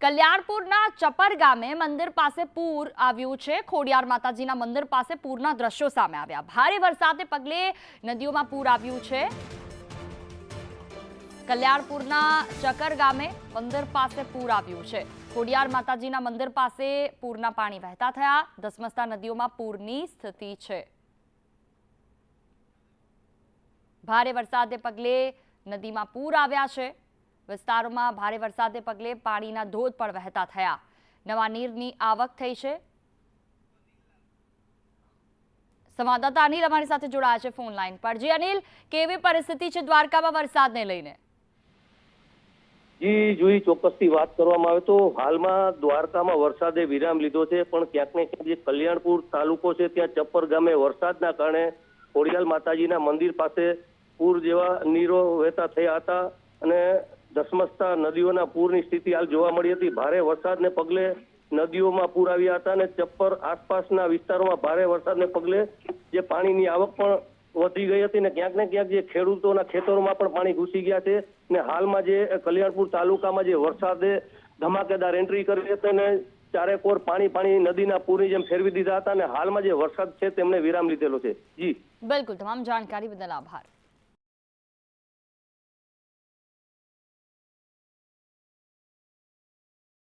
કલ્યાણપુરના ચપર ગામે મંદિર પાસે પૂર આવ્યું છે। ખોડિયાર માતાજીના મંદિર પાસે પૂરના દ્રશ્યો સામે આવ્યા। ભારે વરસાદને પગલે નદીઓમાં પૂર આવ્યું છે। કલ્યાણપુરના ચકર ગામે મંદિર પાસે પૂર આવ્યું છે। ખોડિયાર માતાજીના મંદિર પાસે પૂરના પાણી વહેતા થયા। ધસમસતા નદીઓમાં પૂરની સ્થિતિ છે। ભારે વરસાદને પગલે નદીમાં પૂર આવ્યા છે। વિસ્તારોમાં ભારે વરસાદને પગલે પાણીના ધોધ પણ વહેતા થયા। નવા નીરની આવક થઈ છે। સંવાદદાતા અનિલ અમારી સાથે જોડાયા છે ફોન લાઈન પર। જી અનિલ, કેવી પરિસ્થિતિ છે દ્વારકામાં વરસાદને લઈને? જી જુઈ, ચોક્કસથી વાત કરવામાં આવે તો હાલમાં દ્વારકામાં વરસાદે વિરામ લીધો છે, પણ ક્યાંક ને ક્યાંક જે કલ્યાણપુર તાલુકો છે ત્યાં ચપ્પર ગામે વરસાદના કારણે ખોડિયાર માતાજીના મંદિર પાસે પૂર જેવા નીરો વહેતા થયા હતા અને ધસમસતા નદીઓના પૂરની સ્થિતિ હાલ જોવા મળી હતી। ભારે વરસાદને પગલે નદીઓમાં પૂર આવ્યા હતા અને ચપ્પર આસપાસના વિસ્તારોમાં ભારે વરસાદને પગલે જે પાણીની આવક પણ વધી ગઈ હતી ને ક્યાંક ને ક્યાંક જે ખેડૂતોના ખેતરોમાં પણ પાણી ઘૂસી ગયા છે ને હાલમાં જે કલ્યાણપુર તાલુકામાં જે વરસાદે ધમાકેદાર એન્ટ્રી કરી હતી ને ચારેકોર પાણી નદીના પૂરની જેમ ફેરવી દીધા હતા અને હાલમાં જે વરસાદ છે તેમણે વિરામ લીધેલો છે। જી બિલકુલ, તમામ જાણકારી બદલ આભાર।